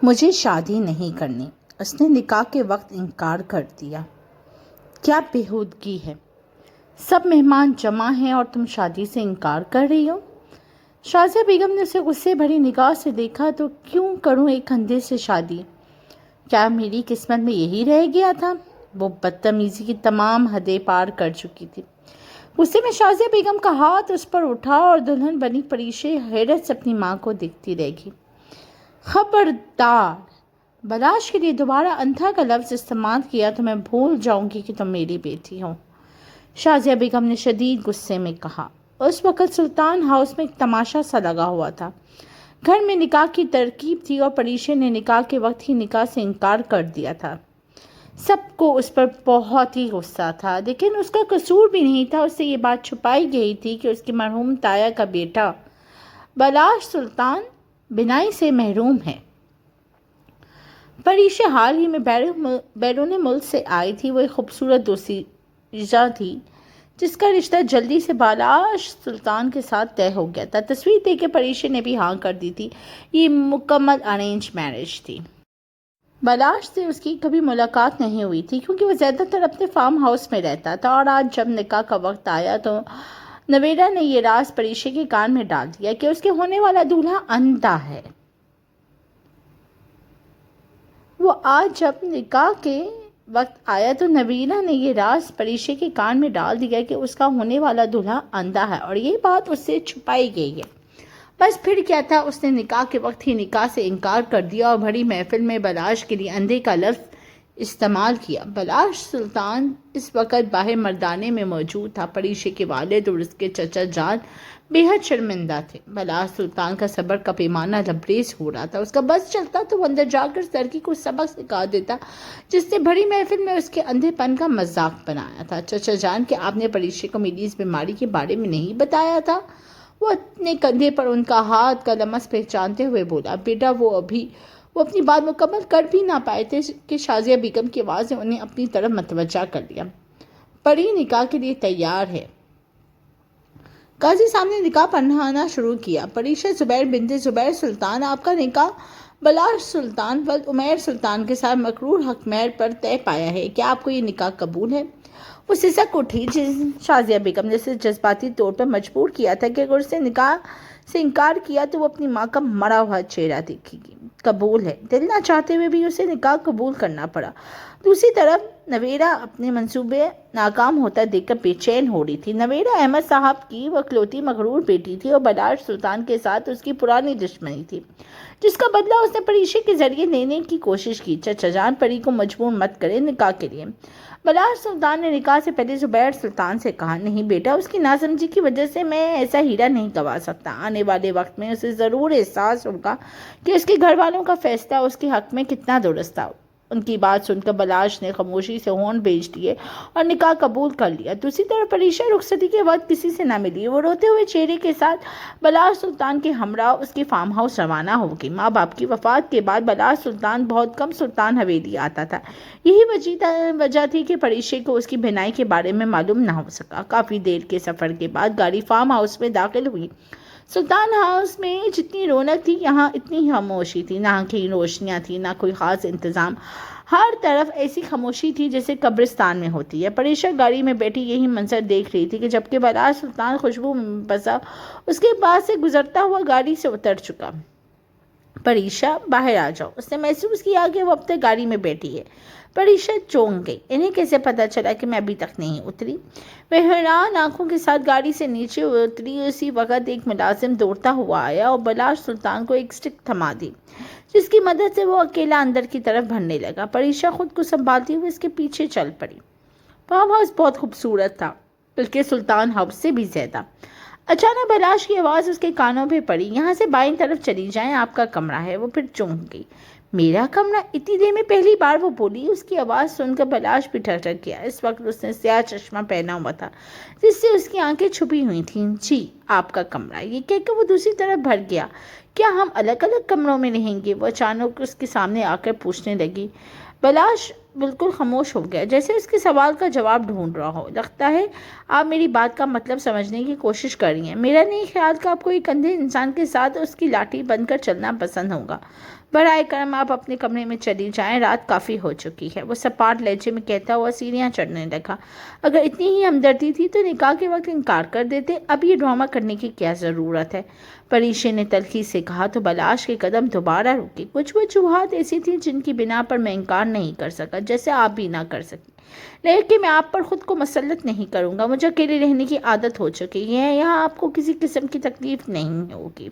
مجھے شادی نہیں کرنی، اس نے نکاح کے وقت انکار کر دیا۔ کیا بےہودگی ہے، سب مہمان جمع ہیں اور تم شادی سے انکار کر رہی ہو۔ شازیہ بیگم نے اسے غصے بھری نگاہ سے دیکھا تو کیوں کروں ایک اندھے سے شادی، کیا میری قسمت میں یہی رہ گیا تھا۔ وہ بدتمیزی کی تمام حدیں پار کر چکی تھی۔ غصے میں شازیہ بیگم کا ہاتھ اس پر اٹھا اور دلہن بنی پریشے حیرت سے اپنی ماں کو دیکھتی رہ گئی۔ خبردار، بلاش کے لیے دوبارہ اندھا کا لفظ استعمال کیا تو میں بھول جاؤں گی کہ تم میری بیٹی ہو، شازیہ بیگم نے شدید غصے میں کہا۔ اس وقت سلطان ہاؤس میں ایک تماشا سا لگا ہوا تھا۔ گھر میں نکاح کی ترکیب تھی اور پریشے نے نکاح کے وقت ہی نکاح سے انکار کر دیا تھا۔ سب کو اس پر بہت ہی غصہ تھا، لیکن اس کا قصور بھی نہیں تھا۔ اس سے یہ بات چھپائی گئی تھی کہ اس کی مرحوم تایا کا بیٹا بلاش سلطان بینائی سے محروم ہے۔ پریشا حال ہی میں بیرون ملک سے آئی تھی۔ وہ ایک خوبصورت دوسیجہ تھی جس کا رشتہ جلدی سے بلاش سلطان کے ساتھ طے ہو گیا تھا۔ تصویر دیکھ کے پریشا نے بھی ہاں کر دی تھی۔ یہ مکمل ارینج میرج تھی۔ بلاش سے اس کی کبھی ملاقات نہیں ہوئی تھی کیونکہ وہ زیادہ تر اپنے فارم ہاؤس میں رہتا تھا، اور آج جب نکاح کا وقت آیا تو نویرا نے یہ راز پریشا کے کان میں ڈال دیا کہ اس کے ہونے والا دولہا اندھا ہے۔ وہ آج جب نکاح کے وقت آیا تو نویرا نے یہ راز پریشا کے کان میں ڈال دیا کہ اس کا ہونے والا دولہا اندھا ہے، اور یہ بات اس سے چھپائی گئی ہے۔ بس پھر کیا تھا، اس نے نکاح کے وقت ہی نکاح سے انکار کر دیا اور بڑی محفل میں بلاش کے لیے اندھے کا لفظ استعمال کیا۔ بلاش سلطان اس وقت باہر مردانے میں موجود تھا۔ پریشا کے والد اور اس کے چچا جان بے حد شرمندہ تھے۔ بلاش سلطان کا صبر کا پیمانہ لبریز ہو رہا تھا۔ اس کا بس چلتا تو وہ اندر جا کر اس لڑکی کو سبق سکھا دیتا جس نے بڑی محفل میں اس کے اندھے پن کا مذاق بنایا تھا۔ چچا جان، کہ آپ نے پریشا کو میری اس بیماری کے بارے میں نہیں بتایا تھا؟ وہ اپنے کندھے پر ان کا ہاتھ کا لمس پہچانتے ہوئے بولا۔ بیٹا، وہ اپنی بات مکمل کر بھی نہ پائے تھے کہ شازیہ بیگم کی آواز نے انہیں اپنی طرف متوجہ کر لیا۔ پری نکاح کے لیے تیار ہے۔ قاضی صاحب نے نکاح پڑھانا شروع کیا۔ پریشا زبیر بنت زبیر سلطان، آپ کا نکاح بلاش سلطان ولد عمیر سلطان کے ساتھ مقرور حق مہر پر طے پایا ہے۔ کیا آپ کو یہ نکاح قبول ہے؟ وہ سسک اٹھی۔ شازیہ بیگم نے اسے جذباتی طور پر مجبور کیا تھا کہ اگر اس نے نکاح سے انکار کیا تو وہ اپنی ماں کا مرا ہوا چہرہ دیکھے گی۔ قبول ہے۔ دل نہ چاہتے ہوئے بھی اسے نکاح قبول کرنا پڑا۔ دوسری طرف نویرا اپنے منصوبے ناکام ہوتا دیکھ کر بے چین ہو رہی تھی۔ نویرا احمد صاحب کی وہ اکلوتی مغرور بیٹی تھی اور بلاش سلطان کے ساتھ اس کی پرانی دشمنی تھی جس کا بدلہ اس نے پریشا کے ذریعے لینے کی کوشش کی۔ چچا جان، پری کو مجبور مت کرے نکاح کے لیے، بلاش سلطان نے نکاح سے پہلے زبیر سلطان سے کہا۔ نہیں بیٹا، اس کی ناسمجھی کی وجہ سے میں ایسا ہیرا نہیں گنوا سکتا۔ آنے والے وقت میں اسے ضرور احساس ہوگا کہ اس کے گھر والوں کا فیصلہ اس کے حق میں کتنا درست تھا۔ ان کی بات سن کر بلاش نے خاموشی سے ہونٹ بھیج دیے اور نکاح قبول کر لیا۔ دوسری طرف پریشا رخصتی کے وقت کسی سے نہ ملی۔ وہ روتے ہوئے چہرے کے ساتھ بلاش سلطان کے ہمراہ اس کے فارم ہاؤس روانہ ہو گئی۔ ماں باپ کی وفات کے بعد بلاش سلطان بہت کم سلطان حویلی آتا تھا۔ یہی وجہ تھی کہ پریشا کو اس کی بینائی کے بارے میں معلوم نہ ہو سکا۔ کافی دیر کے سفر کے بعد گاڑی فارم ہاؤس میں داخل ہوئی۔ سلطان ہاؤس میں جتنی رونق تھی یہاں اتنی ہی خاموشی تھی۔ نہ کہیں روشنیاں تھیں، نہ کوئی خاص انتظام۔ ہر طرف ایسی خاموشی تھی جیسے قبرستان میں ہوتی ہے۔ پریشا گاڑی میں بیٹھی یہی منظر دیکھ رہی تھی کہ جبکہ بلاش سلطان خوشبو میں بسا اس کے پاس سے گزرتا ہوا گاڑی سے اتر چکا۔ پریشا، باہر آ جاؤ۔ اس نے محسوس کیا کہ وہ اب تک گاڑی میں بیٹھی ہے۔ پریشا چونک گئی۔ انہیں کیسے پتا چلا کہ میں ابھی تک نہیں اتری؟ وہ حیران آنکھوں کے ساتھ گاڑی سے نیچے اتری۔ اسی وقت ایک ملازم دوڑتا ہوا آیا اور بلاش سلطان کو ایک سٹک تھما دی جس کی مدد سے وہ اکیلا اندر کی طرف بڑھنے لگا۔ پریشا خود کو سنبھالتی ہوئے اس کے پیچھے چل پڑی۔ فارم ہاؤس بہت خوبصورت تھا، بلکہ سلطان ہاؤس سے بھی زیادہ۔ اچانک بلاش کی آواز اس کے کانوں پہ پڑی۔ یہاں سے بائیں طرف چلی جائیں، آپ کا کمرہ ہے۔ وہ پھر چونک گئی۔ میرا کمرہ؟ اتنی دیر میں پہلی بار وہ بولی۔ اس کی آواز سن کر بلاش بھی ٹھٹک گیا۔ اس وقت اس نے سیاہ چشمہ پہنا ہوا تھا جس سے اس کی آنکھیں چھپی ہوئی تھیں۔ جی، آپ کا کمرہ، یہ کہہ کر وہ دوسری طرف بھر گیا۔ کیا ہم الگ الگ کمروں میں رہیں گے؟ وہ اچانک اس کے سامنے آ کر پوچھنے لگی۔ بلاش بالکل خاموش ہو گیا، جیسے اس کے سوال کا جواب ڈھونڈ رہا ہو۔ لگتا ہے آپ میری بات کا مطلب سمجھنے کی کوشش کر رہی ہیں۔ میرا نہیں خیال کہ آپ کو ایک اندھے انسان کے ساتھ اس کی لاٹھی بن کر چلنا پسند ہوگا۔ برائے کرم آپ اپنے کمرے میں چلی جائیں، رات کافی ہو چکی ہے، وہ سپاٹ لہجے میں کہتا ہوا سیڑھیاں چڑھنے لگا۔ اگر اتنی ہی ہمدردی تھی تو نکاح کے وقت انکار کر دیتے، اب یہ ڈرامہ کرنے کی کیا ضرورت ہے؟ پریشے نے تلخی سے کہا تو بلاش کے قدم دوبارہ رکے۔ کچھ وجوہات ایسی تھیں جن کی بنا پر میں انکار نہیں کر سکا، جیسے آپ بھی نہ کر سکی، لیکن میں آپ پر خود کو مسلط نہیں کروں گا۔ مجھے اکیلے رہنے کی عادت ہو چکی ہے، یہاں آپ کو کسی قسم کی تکلیف نہیں ہوگی،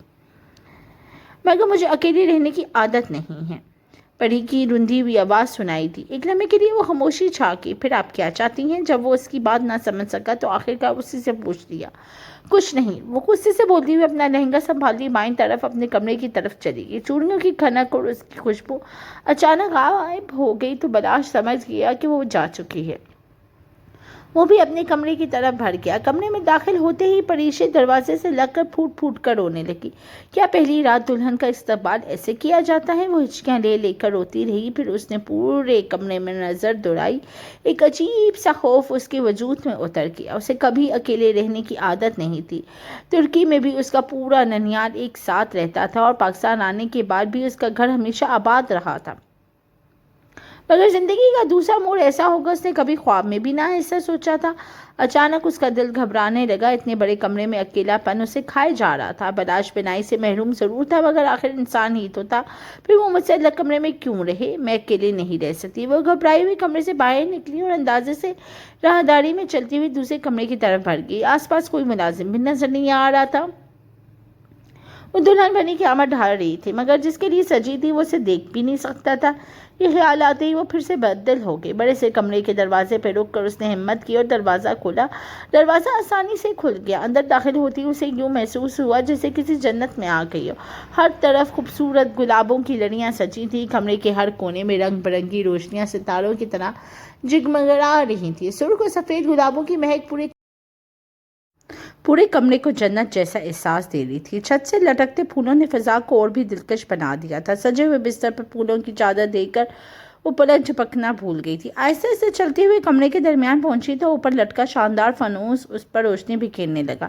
مگر مجھے اکیلے رہنے کی عادت نہیں ہے۔ پری کی رندھی ہوئی آواز سنائی دی۔ ایک لمحے کے لیے وہ خاموشی چھا گئی۔ پھر آپ کیا چاہتی ہیں؟ جب وہ اس کی بات نہ سمجھ سکا تو آخرکار اسی سے پوچھ لیا۔ کچھ نہیں، وہ غصے سے بولتی ہوئی اپنا لہنگا سنبھالتی بائیں طرف اپنے کمرے کی طرف چلی گئی۔ چوڑیوں کی کھنک اور اس کی خوشبو اچانک غائب ہو گئی تو بلاش سمجھ گیا کہ وہ جا چکی ہے۔ وہ بھی اپنے کمرے کی طرف بڑھ گیا۔ کمرے میں داخل ہوتے ہی پریشے دروازے سے لگ کر پھوٹ پھوٹ کر رونے لگی۔ کیا پہلی رات دلہن کا استقبال ایسے کیا جاتا ہے؟ وہ ہچکیاں لے لے کر روتی رہی۔ پھر اس نے پورے کمرے میں نظر دوڑائی۔ ایک عجیب سا خوف اس کے وجود میں اتر گیا۔ اسے کبھی اکیلے رہنے کی عادت نہیں تھی۔ ترکی میں بھی اس کا پورا ننھیال ایک ساتھ رہتا تھا اور پاکستان آنے کے بعد بھی اس کا گھر ہمیشہ آباد رہا تھا، مگر زندگی کا دوسرا موڑ ایسا ہوگا اس نے کبھی خواب میں بھی نہ ایسا سوچا تھا۔ اچانک اس کا دل گھبرانے لگا۔ اتنے بڑے کمرے میں اکیلا پن اسے کھائے جا رہا تھا۔ بلاش بینائی سے محروم ضرور تھا، مگر آخر انسان ہی تو تھا۔ پھر وہ مجھ سے الگ کمرے میں کیوں رہے؟ میں اکیلے نہیں رہ سکتی۔ وہ گھبرائی ہوئی کمرے سے باہر نکلی اور اندازے سے راہداری میں چلتی ہوئی دوسرے کمرے کی طرف بڑھ گئی۔ آس پاس کوئی ملازم بھی نظر نہیں آ رہا تھا۔ وہ دلہن بنی کی آمد ڈھال رہی تھی، مگر جس کے لیے سجی تھی وہ اسے دیکھ بھی نہیں سکتا تھا۔ یہ خیال آتے ہی وہ پھر سے بدل ہو گئی۔ بڑے سے کمرے کے دروازے پہ رک کر اس نے ہمت کی اور دروازہ کھولا۔ دروازہ آسانی سے کھل گیا۔ اندر داخل ہوتی اسے یوں محسوس ہوا جیسے کسی جنت میں آ گئی ہو۔ ہر طرف خوبصورت گلابوں کی لڑیاں سجی تھیں۔ کمرے کے ہر کونے میں رنگ برنگی روشنیاں ستاروں کی طرح جگمگا رہی تھیں۔ سرخ اور سفید گلابوں کی مہک پورے کمرے کو جنت جیسا احساس دے رہی تھی۔ چھت سے لٹکتے پھولوں نے فضا کو اور بھی دلکش بنا دیا تھا۔ سجے ہوئے بستر پر پھولوں کی چادر دیکھ کر وہ پلک جھپکنا بھول گئی تھی۔ آہستہ آہستہ چلتے ہوئے کمرے کے درمیان پہنچی تو اوپر لٹکا شاندار فانوس اس پر روشنی بکھیرنے لگا۔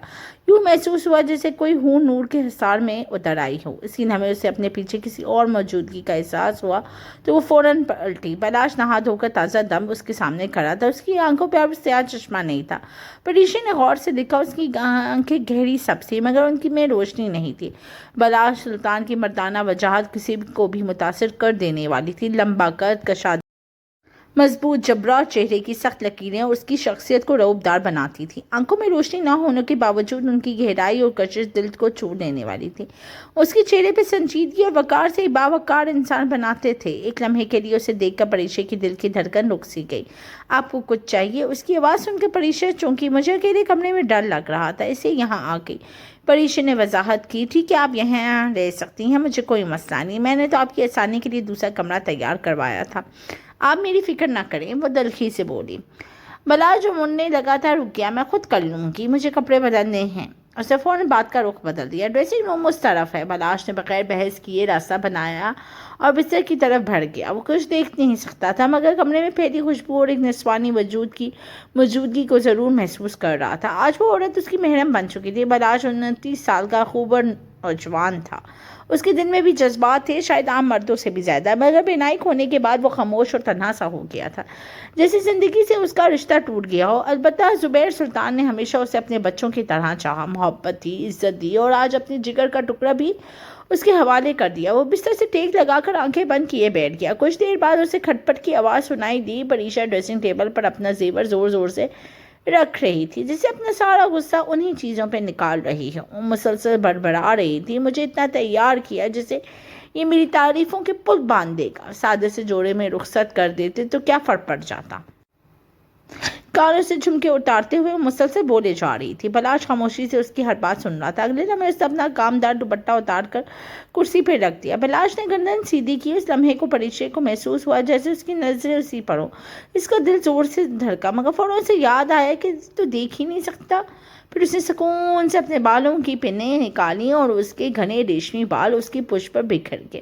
یوں محسوس ہوا جیسے کوئی ہور نور کے حصار میں اتر آئی ہو۔ اسی لمحے اسے اپنے پیچھے کسی اور موجودگی کا احساس ہوا تو وہ فوراً پلٹی۔ بلاش نہا دھو کر تازہ دم اس کے سامنے کھڑا تھا۔ اس کی آنکھوں پہ اب سیاہ چشمہ نہیں تھا۔ پریشی نے غور سے دیکھا، اس کی آنکھیں گہری سبز مگر ان کی میں روشنی نہیں تھی۔ بلاش سلطان کی مردانہ وجاہت کسی کو بھی متاثر کر دینے والی تھی۔ لمبا قد، کشادہ مضبوط جبڑا اور چہرے کی سخت لکیریں اس کی شخصیت کو رعب دار بناتی تھیں۔ آنکھوں میں روشنی نہ ہونے کے باوجود ان کی گہرائی اور کشش دل کو چھو لینے والی تھی۔ اس کے چہرے پہ سنجیدگی اور وقار سے باوقار انسان بناتے تھے۔ ایک لمحے کے لیے اسے دیکھ کر پریشے کی دل کی دھڑکن رک سی گئی۔ آپ کو کچھ چاہیے؟ اس کی آواز سن کر پریشا چونکی۔ مجھے اکیلے کمرے میں ڈر لگ رہا تھا، اسے یہاں آ گئی۔ پریشا نے وضاحت کی، ٹھیک ہے آپ یہاں رہ سکتی ہیں، مجھے کوئی مسئلہ نہیں، میں نے تو آپ کی آسانی کے لیے دوسرا کمرہ تیار کروایا تھا، آپ میری فکر نہ کریں، وہ دلخی سے بولی۔ بلاش جو مننے لگا تھا رک گیا۔ میں خود کر لوں گی، مجھے کپڑے بدلنے ہیں۔ اس نے فوراً بات کا رخ بدل دیا۔ ڈریسنگ روم اس طرف ہے۔ بلاش نے بغیر بحث کیے راستہ بنایا اور بستر کی طرف بڑھ گیا۔ وہ کچھ دیکھ نہیں سکتا تھا، مگر کمرے میں پھیلی خوشبو اور ایک نسوانی وجود کی موجودگی کو ضرور محسوس کر رہا تھا۔ آج وہ عورت اس کی محرم بن چکی تھی۔ بلاش 29 سال کا خوب اور جوان تھا۔ اس کے دل میں بھی جذبات تھے، شاید عام مردوں سے بھی زیادہ، مگر بینائی کھونے کے بعد وہ خاموش اور تنہا سا ہو گیا تھا، جیسے زندگی سے اس کا رشتہ ٹوٹ گیا ہو۔ البتہ زبیر سلطان نے ہمیشہ اسے اپنے بچوں کی طرح چاہا، محبت دی، عزت دی اور آج اپنے جگر کا ٹکڑا بھی اس کے حوالے کر دیا۔ وہ بستر سے ٹیک لگا کر آنکھیں بند کیے بیٹھ گیا۔ کچھ دیر بعد اسے کھٹ پٹ کی آواز سنائی دی۔ پریشا ڈریسنگ ٹیبل پر اپنا زیور زور زور سے رکھ رہی تھی، جسے اپنا سارا غصہ انہی چیزوں پہ نکال رہی ہے۔ وہ مسلسل بڑبڑا رہی تھی، مجھے اتنا تیار کیا جسے یہ میری تعریفوں کے پل باندھ دے گا، سادے سے جوڑے میں رخصت کر دیتے تو کیا فرق پڑ جاتا، کانوں سے جھمکے اتارتے ہوئے وہ مسلسل بولے جا رہی تھی۔ بلاش خاموشی سے اس کی ہر بات سن رہا تھا۔ اگلے لمحے اس نے اپنا کامدار دوپٹہ اتار کر کرسی پہ رکھ دیا۔ بلاش نے گردن سیدھی کی۔ اس لمحے کو پریشے کو محسوس ہوا جیسے اس کی نظریں اسی پر ہوں۔ اس کا دل زور سے دھڑکا، مگر فوراً اسے یاد آیا کہ تو دیکھ ہی نہیں سکتا۔ پھر اس نے سکون سے اپنے بالوں کی پنیں نکالی اور اس کے گھنے ریشمی بال اس کی پشت پر بکھر گئے۔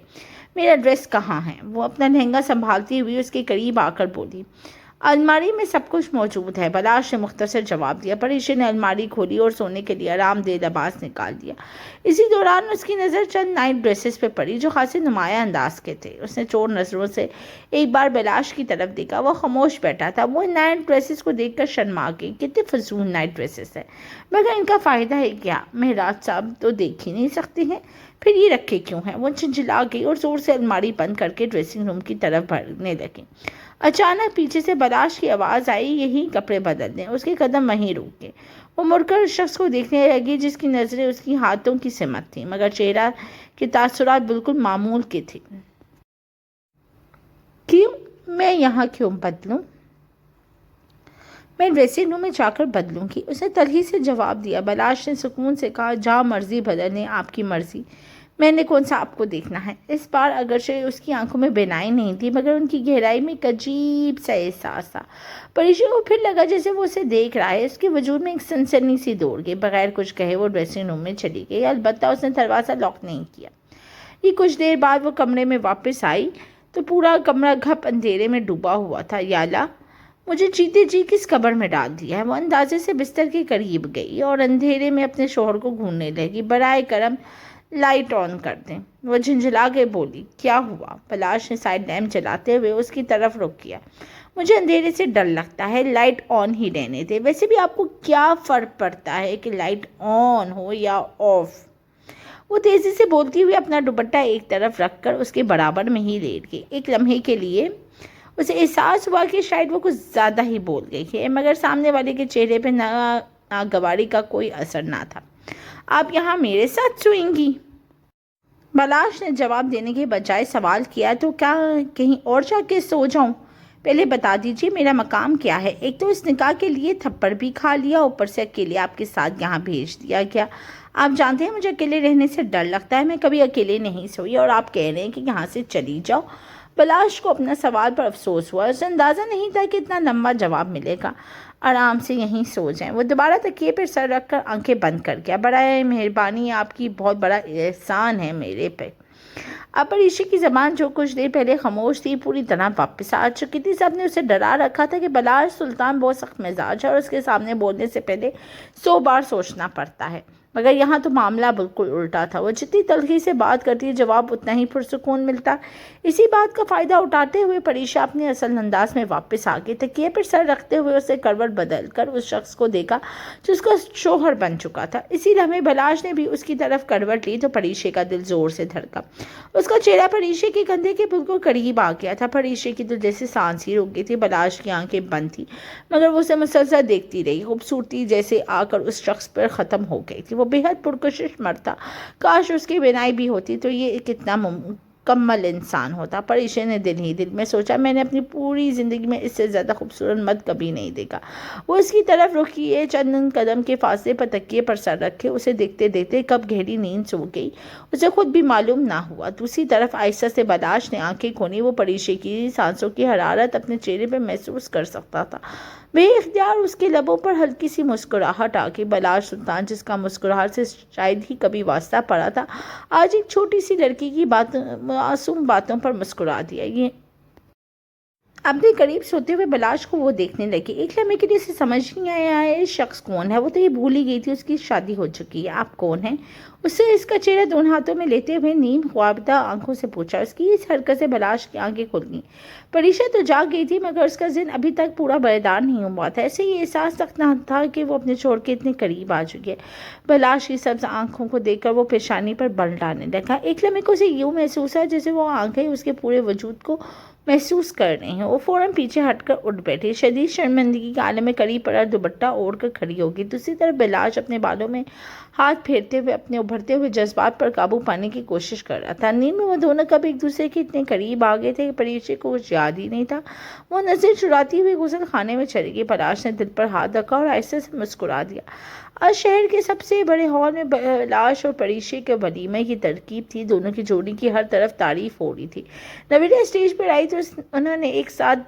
میرا ڈریس کہاں ہے؟ وہ اپنا لہنگا سنبھالتی ہوئی اس کے قریب آ کر بولی۔ الماری میں سب کچھ موجود ہے، بلاش نے مختصر جواب دیا۔ پریشے نے الماری کھولی اور سونے کے لیے آرام دہ لباس نکال دیا۔ اسی دوران اس کی نظر چند نائٹ ڈریسز پہ پڑی جو خاصے نمایاں انداز کے تھے۔ اس نے چور نظروں سے ایک بار بلاش کی طرف دیکھا۔ وہ خاموش بیٹھا تھا۔ وہ ان نائٹ ڈریسز کو دیکھ کر شرما گئی۔ کتنے فضول نائٹ ڈریسز ہیں، مگر ان کا فائدہ ہے کیا؟ مہراج صاحب تو دیکھ ہی نہیں سکتے ہیں، پھر یہ رکھے کیوں ہیں؟ وہ چنچلا گئی اور زور سے الماری بند کر کے ڈریسنگ روم کی طرف بڑھنے لگی۔ اچانک پیچھے سے بلاش کی آواز آئی، یہی کپڑے بدل دیں۔ اس کے قدم وہیں رک گئے۔ وہ مڑ کر اس شخص کو دیکھنے لگی جس کی نظریں اس کی ہاتھوں کی سمت تھیں، مگر چہرہ کے تاثرات بالکل معمول کے تھے۔ کیوں؟ میں یہاں کیوں بدلوں؟ میں ڈریسنگ روم میں جا کر بدلوں گی، اس نے تلخی سے جواب دیا۔ بلاش نے سکون سے کہا، جہاں مرضی بدلیں، آپ کی مرضی، میں نے کون سا آپ کو دیکھنا ہے؟ اس بار اگرچہ اس کی آنکھوں میں بینائی نہیں تھی، مگر ان کی گہرائی میں ایک عجیب سا احساس تھا۔ پریشے کو پھر لگا جیسے وہ اسے دیکھ رہا ہے۔ اس کے وجود میں ایک سنسنی سی دوڑ گئی۔ بغیر کچھ کہے وہ ڈریسنگ روم میں چلی گئی، البتہ اس نے دروازہ لاک نہیں کیا۔ یہ کچھ دیر بعد وہ کمرے میں واپس آئی تو پورا کمرہ گھپ اندھیرے میں ڈوبا ہوا تھا۔ یا اللہ، مجھے جیتے جی کس قبر میں ڈال دیا ہے؟ وہ اندازے سے بستر کے قریب گئی اور اندھیرے میں اپنے شوہر کو ڈھونڈنے لگی۔ برائے کرم لائٹ آن کر دیں، وہ جھنجھلا کے بولی۔ کیا ہوا؟ بلاش نے سائڈ لیمپ جلاتے ہوئے اس کی طرف رخ کیا۔ مجھے اندھیرے سے ڈر لگتا ہے، لائٹ آن ہی رہنے دے۔ ویسے بھی آپ کو کیا فرق پڑتا ہے کہ لائٹ آن ہو یا آف؟ وہ تیزی سے بولتی ہوئی اپنا دوپٹہ ایک طرف رکھ کر اس کے برابر میں ہی لیٹ گئی۔ ایک لمحے کے لیے اسے احساس ہوا کہ شاید وہ کچھ زیادہ ہی بول گئی ہے، مگر سامنے والے کے چہرے پہ ناگواری کا کوئی اثر نہ تھا۔ آپ یہاں میرے ساتھ سوئیں گی؟ بلاش نے جواب دینے کے بجائے سوال کیا۔ تو کیا کہیں اور جا کے سو جاؤں؟ پہلے بتا دیجیے میرا مقام کیا ہے؟ ایک تو اس نکاح کے لیے تھپڑ بھی کھا لیا، اوپر سے اکیلے آپ کے ساتھ یہاں بھیج دیا گیا۔ آپ جانتے ہیں مجھے اکیلے رہنے سے ڈر لگتا ہے، میں کبھی اکیلے نہیں سوئی، اور آپ کہہ رہے ہیں کہ یہاں سے چلی جاؤ۔ بلاش کو اپنا سوال پر افسوس ہوا۔ اسے اندازہ نہیں تھا کہ اتنا لمبا جواب ملے گا۔ آرام سے یہیں سو جائیں۔ وہ دوبارہ تکیے پر سر رکھ کر آنکھیں بند کر گیا۔ برائے مہربانی، آپ کی بہت بڑا احسان ہے میرے پہ۔ اب پریشے کی زبان جو کچھ دیر پہلے خاموش تھی پوری طرح واپس آ چکی تھی۔ سب نے اسے ڈرا رکھا تھا کہ بلاش سلطان بہت سخت مزاج ہے اور اس کے سامنے بولنے سے پہلے 100 بار سوچنا پڑتا ہے، مگر یہاں تو معاملہ بالکل الٹا تھا۔ وہ جتنی تلخی سے بات کرتی جواب اتنا ہی پرسکون ملتا۔ اسی بات کا فائدہ اٹھاتے ہوئے پریشا اپنے اصل انداز میں واپس آ گئی۔ تکیے پر سر رکھتے ہوئے اسے کروٹ بدل کر اس شخص کو دیکھا جو اس کا شوہر بن چکا تھا۔ اسی لمحے بلاش نے بھی اس کی طرف کروٹ لی تو پریشے کا دل زور سے دھڑکا۔ اس کا چہرہ پریشے کے کندھے کے بالکل قریب آ گیا تھا۔ پریشے کی تو جیسے سانس ہی رک گئی تھی۔ بلاش کی آنکھیں بند تھی، مگر وہ اسے مسلسل دیکھتی رہی۔ خوبصورتی جیسے آ کر اس شخص پر ختم ہو گئی تھی۔ وہ بے حد پرکشش مرد تھا۔ کاش اس کی بینائی بھی ہوتی تو یہ کتنا مکمل انسان ہوتا۔ پریشے نے دل ہی دل میں سوچا، میں نے اپنی پوری زندگی میں اس سے زیادہ خوبصورت مرد کبھی نہیں دیکھا۔ وہ اس کی طرف رخ کیے چند قدم کے فاصلے پر تکیے پر سر رکھے اسے دیکھتے دیکھتے کب گہری نیند سو گئی اسے خود بھی معلوم نہ ہوا۔ دوسری طرف آہستہ سے بلاش نے آنکھیں کھولی۔ وہ پریشے کی سانسوں کی حرارت اپنے چہرے پہ محسوس کر سکتا تھا۔ بے اختیار اس کے لبوں پر ہلکی سی مسکراہٹ آ گئی۔ بلاش سلطان، جس کا مسکراہٹ سے شاید ہی کبھی واسطہ پڑا تھا، آج ایک چھوٹی سی لڑکی کی معصوم باتوں پر مسکرا دیا۔ یہ اپنے قریب سوتے ہوئے بلاش کو وہ دیکھنے لگی۔ ایک لمحے کے لیے اسے سمجھ نہیں آیا یہ شخص کون ہے۔ وہ تو یہ بھول ہی گئی تھی اس کی شادی ہو چکی ہے۔ آپ کون ہیں؟ اس سے اس کا چہرہ دونوں ہاتھوں میں لیتے ہوئے نیم خوابدہ آنکھوں سے پوچھا۔ اس کی اس حرکت سے بلاش کی آنکھیں کھل گئیں۔ پریشا تو جاگ گئی تھی، مگر اس کا ذہن ابھی تک پورا بیدار نہیں ہوا تھا۔ ایسے یہ احساس تک نہ تھا کہ وہ اپنے شوہر کے اتنے قریب آ چکی ہے۔ بلاش کی سبز آنکھوں کو دیکھ کر وہ پیشانی پر بل ڈالنے لگا۔ ایک لمحے کو اسے یوں محسوس ہے جیسے وہ آنکھیں اس کے پورے وجود کو محسوس کر رہی ہیں۔ وہ فوراً پیچھے ہٹ کر اٹھ بیٹھی، شدید شرمندگی کے عالم میں قریب پڑا دوپٹہ اوڑھ کر کھڑی ہوگی۔ دوسری طرف بلاش اپنے بالوں میں ہاتھ پھیرتے ہوئے اپنے ابھرتے ہوئے جذبات پر قابو پانے کی کوشش کر رہا تھا۔ نیند میں وہ دونوں کب ایک دوسرے کے اتنے قریب آ گئے تھے کہ پریشی کو کچھ یاد ہی نہیں تھا۔ وہ نظر چراتی ہوئی غسل خانے میں چلی گئی۔ بلاش نے دل پر ہاتھ رکھا اور آہستہ سے مسکرا دیا۔ آج شہر کے سب سے بڑے ہال میں بلاش اور پریشی کے ولیمے کی ترکیب تھی۔ دونوں کی جوڑی کی ہر طرف تعریف ہو رہی تھی۔ نویرا اسٹیج پر آئی تو انہوں نے ایک ساتھ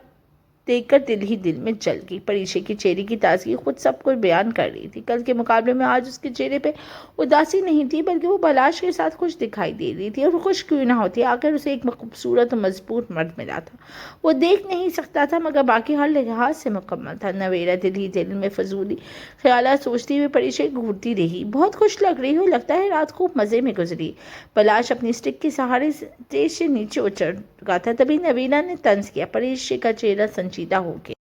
دیکھ کر دل ہی دل میں جل گئی۔ پریشی کے چہرے کی تازگی خود سب کچھ بیان کر رہی تھی۔ کل کے مقابلے میں آج اس کے چہرے پہ اداسی نہیں تھی، بلکہ وہ بلاش کے ساتھ خوش دکھائی دے رہی تھی۔ اور خوش کیوں نہ ہوتی، آخر اسے ایک خوبصورت اور مضبوط مرد ملا تھا۔ وہ دیکھ نہیں سکتا تھا مگر باقی ہر لحاظ سے مکمل تھا۔ نویرا دل ہی دل میں فضولی خیالات سوچتی ہوئے پریشی گھورتی رہی۔ بہت خوش لگ رہی ہو، لگتا ہے رات خوب مزے میں گزری۔ بلاش اپنی اسٹک کے سہارے اسٹیج سے نیچے اتر چکا تھا، تبھی نویرا نے طنز کیا۔ پریشی کا چہرہ سنجیدہ ہو گیا۔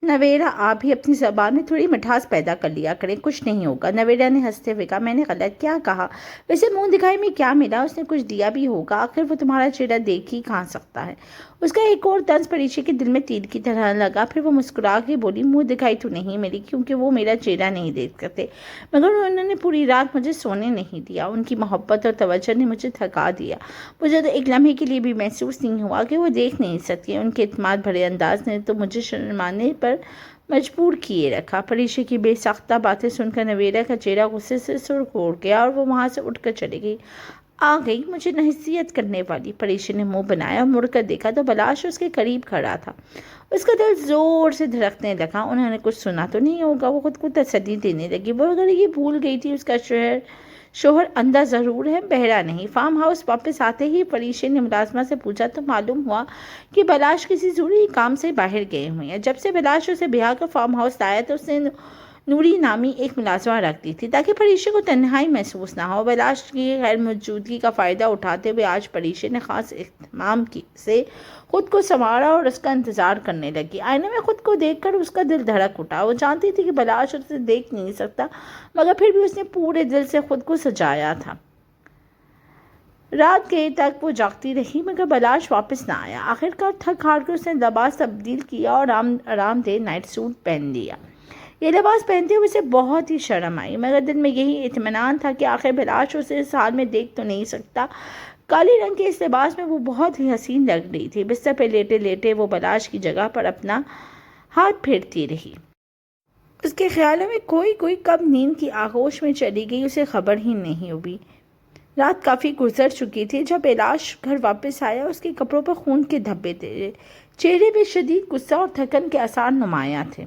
نویرا، آپ بھی اپنی زبان میں تھوڑی مٹھاس پیدا کر لیا کریں، کچھ نہیں ہوگا۔ نویرا نے ہنستے ہوئے کہا، میں نے غلط کیا کہا؟ ویسے منہ دکھائی میں کیا ملا؟ اس نے کچھ دیا بھی ہوگا، آخر وہ تمہارا چہرہ دیکھ ہی کہاں سکتا ہے۔ اس کا ایک اور طنز پریشی کے دل میں تیر کی طرح لگا۔ پھر وہ مسکرا کے بولی، منہ دکھائی تو نہیں ملی کیونکہ وہ میرا چہرہ نہیں دیکھ سکتے، مگر انہوں نے پوری رات مجھے سونے نہیں دیا۔ ان کی محبت اور توجہ نے مجھے تھکا دیا۔ مجھے تو ایک لمحے کے لیے بھی محسوس نہیں ہوا کہ وہ دیکھ نہیں سکتی۔ ان کے اعتماد بھرے انداز نے تو مجھے شرمانے پر مجبور کیے رکھا۔ پریشی کی بے ساختہ باتیں سن کر نویرا کا چہرہ غصے سے سرخ ہو گیا اور وہ وہاں سے اٹھ کر چلی گئی۔ آ گئی مجھے نصیحت کرنے والی۔ پریشی نے منہ بنایا اور مڑ کر دیکھا تو بلاش اس کے قریب کھڑا تھا۔ اس کا دل زور سے دھڑکنے لگا۔ انہوں نے کچھ سنا تو نہیں ہوگا، وہ خود کو تسلی دینے لگی۔ وہ اگر یہ بھول گئی تھی اس کا شوہر اندھا ضرور ہے، بہرا نہیں۔ فارم ہاؤس واپس آتے ہی پریشی نے ملازمہ سے پوچھا تو معلوم ہوا کہ بلاش کسی ضروری کام سے باہر گئے ہوئے ہیں۔ جب سے بلاش اسے بیاہ کر فارم ہاؤس لایا تو اس نے نوری نامی ایک ملازمہ رکھ دی تھی تاکہ پریشی کو تنہائی محسوس نہ ہو۔ بلاش کی غیر موجودگی کا فائدہ اٹھاتے ہوئے آج پریشی نے خاص اہتمام سے خود کو سنوارا اور اس کا انتظار کرنے لگی۔ آئینے میں خود کو دیکھ کر اس کا دل دھڑک اٹھا۔ وہ جانتی تھی کہ بلاش اسے دیکھ نہیں سکتا، مگر پھر بھی اس نے پورے دل سے خود کو سجایا تھا۔ رات گئے تک وہ جاگتی رہی مگر بلاش واپس نہ آیا۔ آخرکار تھک ہار کر اس نے لباس تبدیل کیا اور آرام دہ نائٹ سوٹ پہن لیا۔ یہ لباس پہنتے ہوئے اسے بہت ہی شرم آئی، مگر دل میں یہی اطمینان تھا کہ آخر بلاش اسے اس حال میں دیکھ تو نہیں سکتا۔ کالے رنگ کے اس لباس میں وہ بہت ہی حسین لگ رہی تھی۔ بستر پہ لیٹے لیٹے وہ بلاش کی جگہ پر اپنا ہاتھ پھیرتی رہی۔ اس کے خیالوں میں کوئی کب نیند کی آغوش میں چلی گئی، اسے خبر ہی نہیں ہوئی۔ رات کافی گزر چکی تھی۔ جب بلاش گھر واپس آیا اس کے کپڑوں پر خون کے دھبے تھے، چہرے پہ شدید غصہ اور تھکن کے آثار نمایاں تھے۔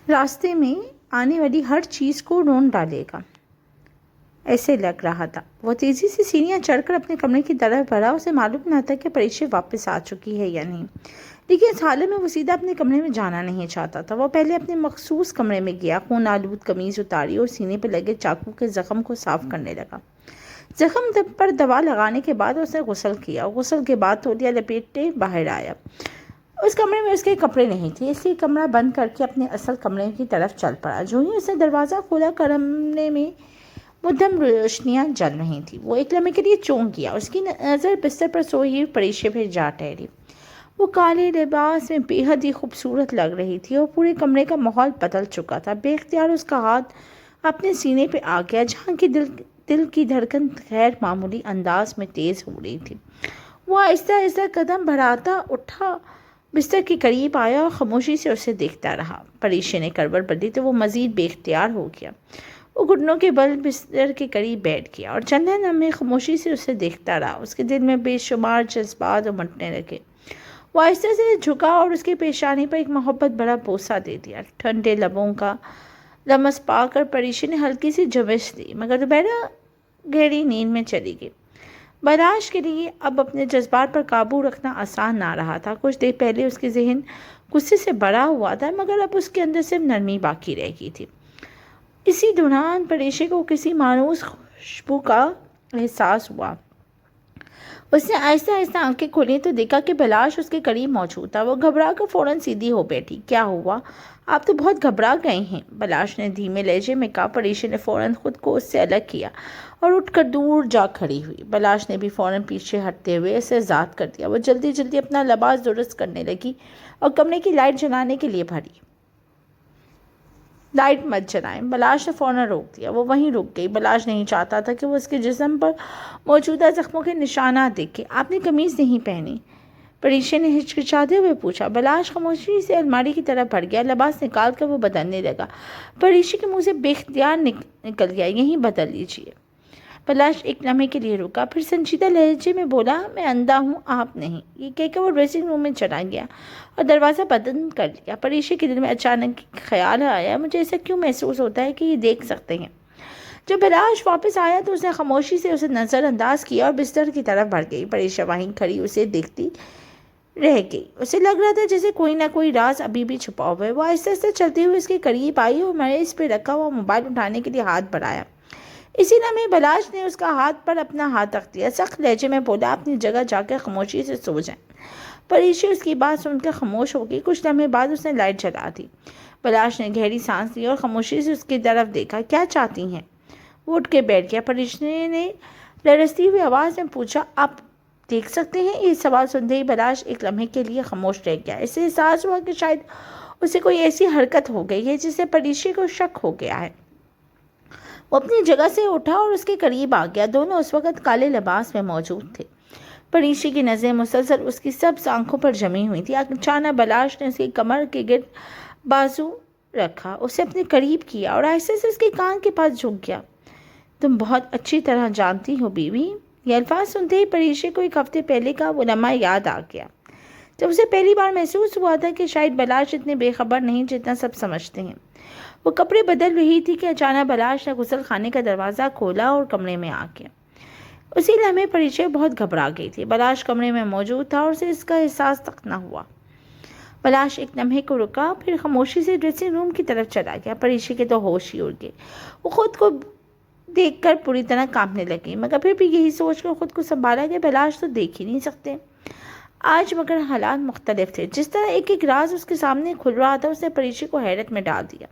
راستے میں آنے والی ہر چیز کو رون ڈالے گا ایسے لگ رہا تھا۔ وہ تیزی سے سیڑھیاں چڑھ کر اپنے کمرے کی طرف بڑھا۔ اسے معلوم نہ تھا کہ پریشی واپس آ چکی ہے یا نہیں، لیکن اس حالت میں وہ سیدھا اپنے کمرے میں جانا نہیں چاہتا تھا۔ وہ پہلے اپنے مخصوص کمرے میں گیا، خون آلود قمیض اتاری اور سینے پہ لگے چاقو کے زخم کو صاف کرنے لگا۔ زخم پر دوا لگانے کے بعد اس نے غسل کیا۔ غسل کے بعد تولیہ لپیٹے باہر آیا۔ اس کمرے میں اس کے کپڑے نہیں تھے، اس لیے کمرہ بند کر کے اپنے اصل کمرے کی طرف چل پڑا۔ جو ہی اس نے دروازہ کھولا کمرے میں مدھم روشنیاں جل رہی تھیں۔ وہ ایک لمحے کے لیے چونک گیا۔ اس کی نظر بستر پر سوئی ہوئی پریشی پہ جا ٹھہری۔ وہ کالے لباس میں بے حد ہی خوبصورت لگ رہی تھی اور پورے کمرے کا ماحول بدل چکا تھا۔ بے اختیار اس کا ہاتھ اپنے سینے پہ آ گیا جہاں کی دل کی دھڑکن غیر معمولی انداز میں تیز ہو رہی تھی۔ وہ آہستہ آہستہ قدم بڑھاتا اٹھا، بستر کے قریب آیا اور خاموشی سے اسے دیکھتا رہا۔ پریشی نے کروٹ بدلی تو وہ مزید بے اختیار ہو گیا۔ وہ گھٹنوں کے بل بستر کے قریب بیٹھ گیا اور چند لمحے خاموشی سے اسے دیکھتا رہا۔ اس کے دل میں بے شمار جذبات امٹنے لگے۔ وہ آہستہ سے جھکا اور اس کی پیشانی پر ایک محبت بھرا بوسہ دے دیا۔ ٹھنڈے لبوں کا لمس پا کر پریشی نے ہلکی سی جھمش دی مگر دوبارہ گہری نیند میں چلی گئی۔ بلاش کے لیے اب اپنے جذبات پر قابو رکھنا آسان نہ رہا تھا۔ کچھ دیر پہلے اس کے ذہن غصے سے بھرا ہوا تھا مگر اب اس کے اندر صرف نرمی باقی رہ گئی تھی۔ اسی دوران پریشی کو کسی مانوس خوشبو کا احساس ہوا۔ اس نے آہستہ آہستہ آنکھیں کھولیں تو دیکھا کہ بلاش اس کے قریب موجود تھا۔ وہ گھبرا کر فوراً سیدھی ہو بیٹھی۔ کیا ہوا؟ آپ تو بہت گھبرا گئے ہیں، بلاش نے دھیمے لہجے میں کہا۔ پریشی نے فوراً خود کو اس سے الگ کیا اور اٹھ کر دور جا کھڑی ہوئی۔ بلاش نے بھی فوراً پیچھے ہٹتے ہوئے اسے ذات کر دیا۔ وہ جلدی جلدی اپنا لباس درست کرنے لگی اور کمرے کی لائٹ جلانے کے لیے بھری۔ لائٹ مت جلائیں، بلاش نے فوراً روک دیا۔ وہ وہیں رک گئی۔ بلاش نہیں چاہتا تھا کہ وہ اس کے جسم پر موجودہ زخموں کے نشانات دیکھے۔ آپ نے قمیض نہیں پہنی؟ پریشی نے ہچکچاتے ہوئے پوچھا۔ بلاش خاموشی سے الماری کی طرف بڑھ گیا۔ لباس نکال کر وہ بدلنے لگا۔ پریشی کے منہ سے بے اختیار نکل گیا، یہیں بدل لیجیے۔ بلاش ایک لمحے کے لیے رکا، پھر سنجیدہ لہجے میں بولا، میں اندھا ہوں، آپ نہیں۔ یہ کہہ کر وہ ڈریسنگ روم میں چلا گیا اور دروازہ بند کر لیا۔ پریشی کے دل میں اچانک خیال آیا، مجھے ایسا کیوں محسوس ہوتا ہے کہ یہ دیکھ سکتے ہیں؟ جب بلاش واپس آیا تو اس نے خاموشی سے اسے نظر انداز کیا اور بستر کی طرف بڑھ گئی۔ پریشی وہیں کھڑی اسے دیکھتی رہ گئی۔ اسے لگ رہا تھا جیسے کوئی نہ کوئی راز ابھی بھی چھپا ہوا ہے۔ وہ آہستہ آہستہ چلتے ہوئے اس کے قریب آئی اور میز پہ رکھا ہوا موبائل اٹھانے کے لیے ہاتھ بڑھایا۔ اسی لمحے بلاش نے اس کا ہاتھ پر اپنا ہاتھ رکھ دیا۔ سخت لہجے میں بولا، اپنی جگہ جا کر خاموشی سے سو جائیں۔ پریشی اس کی بات سن کر خاموش ہو گئی۔ کچھ لمحے بعد اس نے لائٹ جلا دی۔ بلاش نے گہری سانس لی اور خاموشی سے اس کی طرف دیکھا۔ کیا چاہتی ہیں؟ وہ اٹھ کے بیٹھ گیا۔ پریشی نے لرزتی ہوئی آواز میں پوچھا، آپ دیکھ سکتے ہیں؟ یہ سوال سنتے ہی بلاش ایک لمحے کے لیے خاموش رہ گیا۔ اسے احساس ہوا کہ شاید اسے کوئی ایسی حرکت ہو گئی ہے جس سے پریشی کو شک ہو گیا ہے۔ وہ اپنی جگہ سے اٹھا اور اس کے قریب آ گیا۔ دونوں اس وقت کالے لباس میں موجود تھے۔ پریشی کی نظریں مسلسل اس کی سبز آنکھوں پر جمی ہوئی تھی۔ اچانک بلاش نے اس کی کمر کے گرد بازو رکھا، اسے اپنے قریب کیا اور آہستہ سے اس کے کان کے پاس جھک گیا۔ تم بہت اچھی طرح جانتی ہو بیوی۔ یہ الفاظ سنتے ہی پریشی کو ایک ہفتے پہلے کا وہ لمحہ یاد آ گیا جب اسے پہلی بار محسوس ہوا تھا کہ شاید بلاش اتنے بے خبر نہیں جتنا سب سمجھتے ہیں۔ وہ کپڑے بدل رہی تھی کہ اچانک بلاش نے غسل خانے کا دروازہ کھولا اور کمرے میں آ گیا۔ اسی لمحے پریشی بہت گھبرا گئی تھی۔ بلاش کمرے میں موجود تھا اور اسے اس کا احساس تک نہ ہوا۔ بلاش ایک لمحے کو رکا، پھر خاموشی سے ڈریسنگ روم کی طرف چلا گیا۔ پریشی کے تو ہوش ہی اڑ گئے۔ وہ خود کو دیکھ کر پوری طرح کانپنے لگی، مگر پھر بھی یہی سوچ کر خود کو سنبھالا کہ بلاش تو دیکھ ہی نہیں سکتے آج، مگر حالات مختلف تھے۔ جس طرح ایک ایک راز اس کے سامنے کھل رہا تھا، اس نے پریشی کو حیرت میں ڈال دیا۔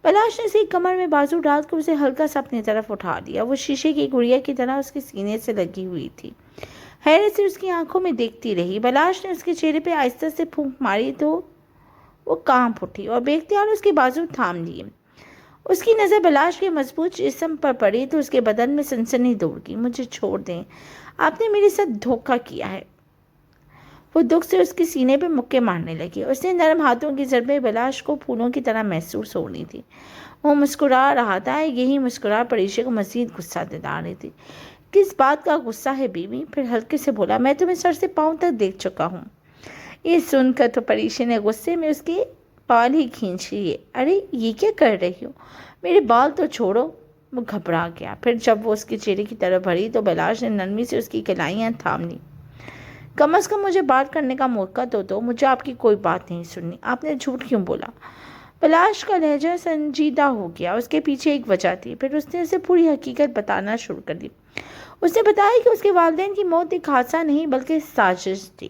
بلاش نے اسے کمر میں بازو ڈال کر اسے ہلکا سا اپنی طرف اٹھا دیا۔ وہ شیشے کی گڑیا کی طرح اس کے سینے سے لگی ہوئی تھی، حیرت سے اس کی آنکھوں میں دیکھتی رہی۔ بلاش نے اس کے چہرے پہ آہستہ سے پھونک ماری تو وہ کانپ اٹھی اور بے اختیار اس کے بازو تھام لیے۔ اس کی نظر بلاش کے مضبوط جسم پر پڑی تو اس کے بدن میں سنسنی دوڑ گئی۔ مجھے چھوڑ دیں، آپ نے میرے ساتھ دھوکہ کیا ہے۔ وہ دکھ سے اس کے سینے پہ مکے مارنے لگی۔ اس نے نرم ہاتھوں کی ضربیں بلاش کو پھولوں کی طرح محسوس ہو رہی تھی۔ وہ مسکرا رہا تھا، یہی مسکراہٹ پریشی کو مزید غصہ دلا رہی تھی۔ کس بات کا غصہ ہے بیوی؟ پھر ہلکے سے بولا، میں تمہیں سر سے پاؤں تک دیکھ چکا ہوں۔ یہ سن کر تو پریشی نے غصے میں اس کے بال ہی کھینچ لیے۔ ارے یہ کیا کر رہی ہو؟ میرے بال تو چھوڑو۔ وہ گھبرا گیا۔ پھر جب وہ اس کے چہرے کی طرف بڑھی تو بلاش نے نرمی سے اس کی کلائیاں تھام لی۔ کم از کم مجھے بات کرنے کا موقع تو دو، مجھے آپ کی کوئی بات نہیں سننی۔ آپ نے جھوٹ کیوں بولا؟ بلاش کا لہجہ سنجیدہ ہو گیا۔ اس کے پیچھے ایک وجہ تھی۔ پھر اس نے اسے پوری حقیقت بتانا شروع کر دی۔ اس نے بتایا کہ اس کے والدین کی موت ایک حادثہ نہیں بلکہ سازش تھی۔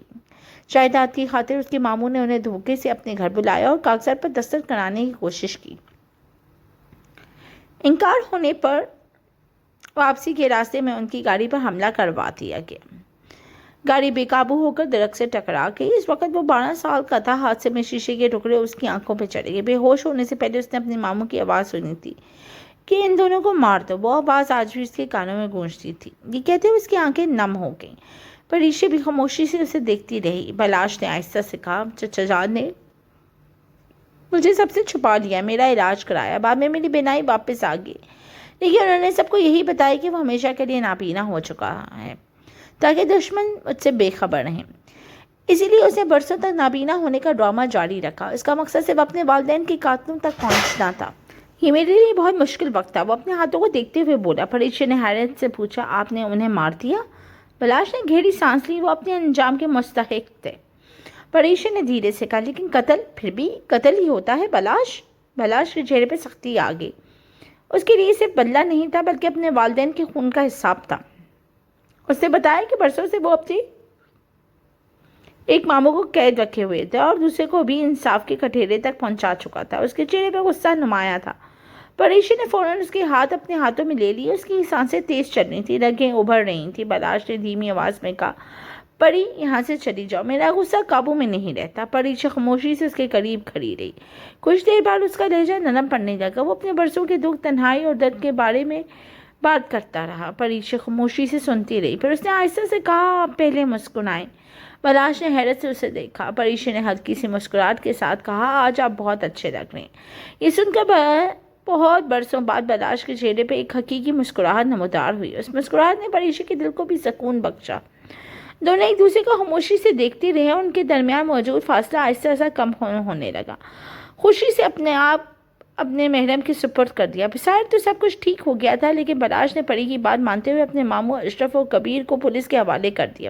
جائیداد کی خاطر اس کے ماموں نے انہیں دھوکے سے اپنے گھر بلایا اور کاغذات پر دستخط کرانے کی کوشش کی۔ انکار ہونے پر واپسی کے راستے میں ان کی گاڑی پر حملہ کروا دیا گیا۔ گاڑی بے قابو ہو کر درخت سے ٹکرا گئی۔ اس وقت وہ 12 سال کا تھا۔ حادثے میں شیشے کے ٹکڑے اس کی آنکھوں پہ چڑھ گئے۔ بے ہوش ہونے سے پہلے اس نے اپنے ماموں کی آواز سنی تھی کہ ان دونوں کو مار دو۔ وہ آواز آج بھی اس کے کانوں میں گونجتی تھی۔ یہ کہتے ہوئے اس کی آنکھیں نم ہو گئیں۔ پریشی بھی خاموشی سے اسے دیکھتی رہی۔ بلاش نے آہستہ سے کہا، چچا جان نے مجھے سب سے چھپا لیا، میرا علاج کرایا، بعد میں میری بینائی واپس آ گئی، لیکن انہوں نے سب کو یہی بتایا کہ وہ ہمیشہ کے لیے نابینا ہو چکا ہے تاکہ دشمن مجھ سے بے خبر رہیں۔ اسی لیے اس نے برسوں تک نابینا ہونے کا ڈرامہ جاری رکھا۔ اس کا مقصد صرف اپنے والدین کے قاتلوں تک پہنچنا تھا۔ یہ میرے لیے بہت مشکل وقت تھا۔ وہ اپنے ہاتھوں کو دیکھتے ہوئے بولا۔ پریشی نے حیرت سے پوچھا، آپ نے انہیں مار دیا؟ بلاش نے گہری سانس لی۔ وہ اپنے انجام کے مستحق تھے۔ پریشی نے دھیرے سے کہا، لیکن قتل پھر بھی قتل ہی ہوتا ہے بلاش۔ بلاش کے چہرے پہ سختی آ گئی۔ اس کے لیے صرف بدلہ نہیں تھا بلکہ اپنے والدین کے خون کا حساب تھا۔ اس نے بتایا کہ برسوں سے وہ اپنی ایک ماموں کو قید رکھے ہوئے تھے اور دوسرے کو بھی انصاف کے کٹہرے تک پہنچا چکا تھا۔ اس کے چہرے پہ غصہ نمایاں تھا۔ پریشی نے فوراً اس کے ہاتھ اپنے ہاتھوں میں لے لیے۔ اس کی سانسیں تیز چل رہی تھیں، رگیں ابھر رہی تھیں۔ بلاش نے دھیمی آواز میں کہا، پری یہاں سے چلی جاؤ، میرا غصہ قابو میں نہیں رہتا۔ پریشی خاموشی سے اس کے قریب کھڑی رہی۔ کچھ دیر بعد اس کا لہجہ نرم پڑنے لگا۔ وہ اپنے برسوں کے دکھ، تنہائی اور درد کے بارے میں بات کرتا رہا۔ پریشی خاموشی سے سنتی رہی۔ پھر اس نے آہستہ سے کہا، آپ پہلے مسکرائیں۔ بلاش نے حیرت سے اسے دیکھا۔ پریشی نے ہلکی سی مسکراہٹ کے ساتھ کہا، آج آپ بہت اچھے لگ رہے ہیں۔ یہ سن کر بہت برسوں بعد بلاش کے چہرے پہ ایک حقیقی مسکراہٹ نمودار ہوئی۔ اس مسکراہٹ نے پریشی کے دل کو بھی سکون بخشا۔ دونوں ایک دوسرے کو خاموشی سے دیکھتے رہے اور ان کے درمیان موجود فاصلہ آہستہ آہستہ کم ہونے لگا۔ خوشی سے اپنے محرم کے سپرد کر دیا۔ بظاہر تو سب کچھ ٹھیک ہو گیا تھا، لیکن بلاش نے پری کی بات مانتے ہوئے اپنے ماموں اشرف اور کبیر کو پولیس کے حوالے کر دیا،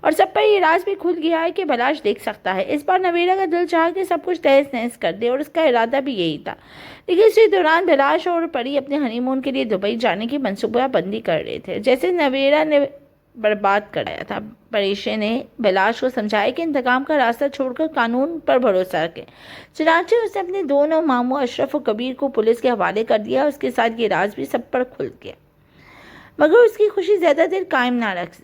اور سب پر یہ راز بھی کھل گیا ہے کہ بلاش دیکھ سکتا ہے۔ اس بار نویرہ کا دل چاہا کہ سب کچھ تہس نہس کر دے، اور اس کا ارادہ بھی یہی تھا، لیکن اسی دوران بلاش اور پری اپنے ہنی مون کے لیے دبئی جانے کی منصوبہ بندی کر رہے تھے، جیسے نویرہ نے برباد کرایا تھا۔ پریشی نے بلاش کو سمجھایا کہ انتقام کا راستہ چھوڑ کر قانون پر بھروسہ رکھے۔ چنانچہ اس نے اپنے دونوں ماموں اشرف و کبیر کو پولیس کے حوالے کر دیا۔ اس کے ساتھ یہ راز بھی سب پر کھل گیا، مگر اس کی خوشی زیادہ دیر قائم نہ رکھ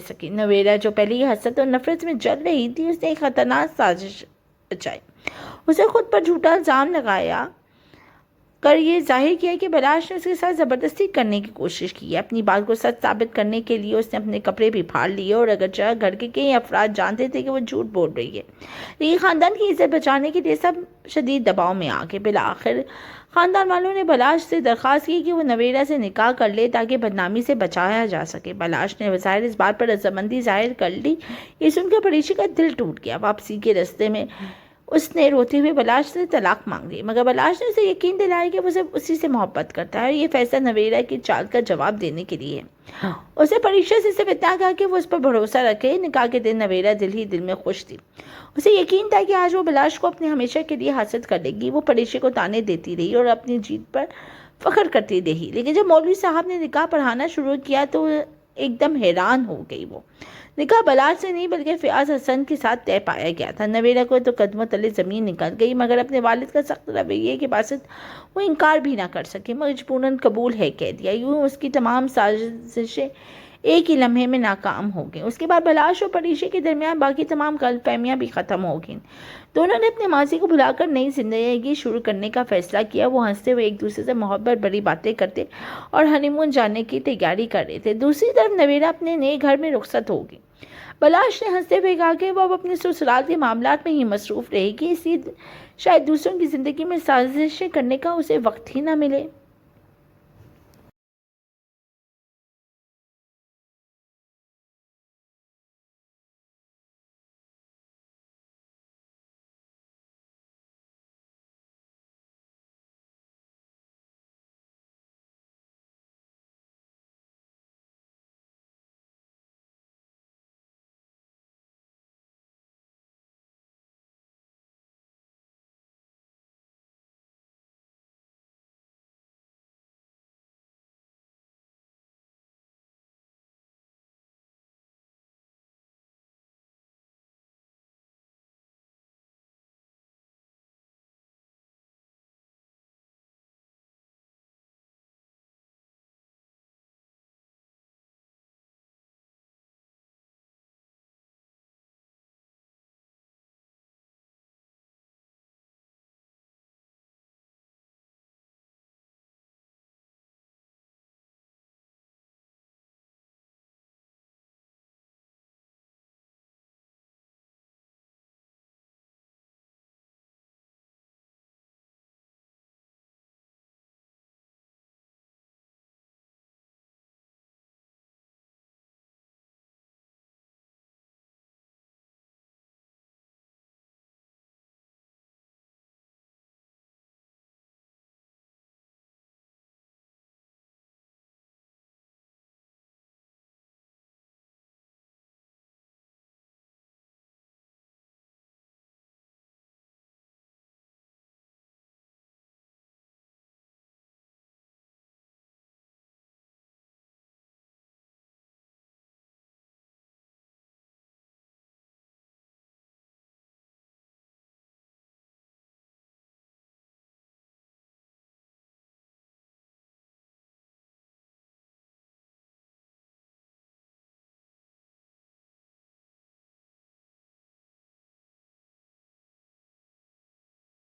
سکی۔ نویرہ جو پہلے ہی حسد اور نفرت میں جل رہی تھی، اس نے ایک خطرناک سازش رچائی۔ اسے خود پر جھوٹا الزام لگایا کر یہ ظاہر کیا کہ بلاش نے اس کے ساتھ زبردستی کرنے کی کوشش کی ہے۔ اپنی بات کو سچ ثابت کرنے کے لیے اس نے اپنے کپڑے بھی پھاڑ لیے، اور اگرچہ گھر کے کئی افراد جانتے تھے کہ وہ جھوٹ بول رہی ہے، لیکن خاندان کی عزت بچانے کے لیے سب شدید دباؤ میں آ گئے۔ بالآخر خاندان والوں نے بلاش سے درخواست کی کہ وہ نویرہ سے نکاح کر لے تاکہ بدنامی سے بچایا جا سکے۔ بلاش نے بظاہر اس بات پر رضامندی ظاہر کر لی۔ یہ سن کر پریشی کا دل ٹوٹ گیا۔ واپسی کے راستے میں اس نے روتے ہوئے بلاش سے طلاق مانگ لی، مگر بلاش نے اسے یقین دلایا کہ وہ صرف اسی سے محبت کرتا ہے، اور یہ فیصلہ نویرہ کی چال کا جواب دینے کے لیے ہے۔ اسے پریشا سے صرف اتنا کہا کہ وہ اس پر بھروسہ رکھے۔ نکاح کے دن نویرہ دل ہی دل میں خوش تھی۔ اسے یقین تھا کہ آج وہ بلاش کو اپنے ہمیشہ کے لیے حاصل کر لے گی۔ وہ پریشی کو تانے دیتی رہی اور اپنی جیت پر فخر کرتی رہی، لیکن جب مولوی صاحب نے نکاح پڑھانا شروع کیا تو ایک دم حیران ہو گئی۔ وہ نکاح بلاش سے نہیں بلکہ فیاض حسن کے ساتھ طے پایا گیا تھا۔ نویرہ کو تو قدموں تلے زمین نکل گئی، مگر اپنے والد کا سخت رویے کے باعث وہ انکار بھی نہ کر سکے، مجبوراً قبول ہے کہہ دیا۔ یوں اس کی تمام سازشیں ایک ہی لمحے میں ناکام ہو گئیں۔ اس کے بعد بلاش اور پریشی کے درمیان باقی تمام غلط فہمیاں بھی ختم ہو گئیں۔ دونوں نے اپنے ماضی کو بھلا کر نئی زندگی شروع کرنے کا فیصلہ کیا۔ وہ ہنستے ہوئے ایک دوسرے سے محبت بڑی باتیں کرتے اور ہنی مون جانے کی تیاری کر رہے تھے۔ دوسری طرف نویرہ اپنے نئے گھر میں رخصت ہو گئی۔ بلاش نے ہنستے ہوئے کہا کہ وہ اب اپنے سسرال کے معاملات میں ہی مصروف رہے گی، اس لیے شاید دوسروں کی زندگی میں سازشیں کرنے کا اسے وقت ہی نہ ملے۔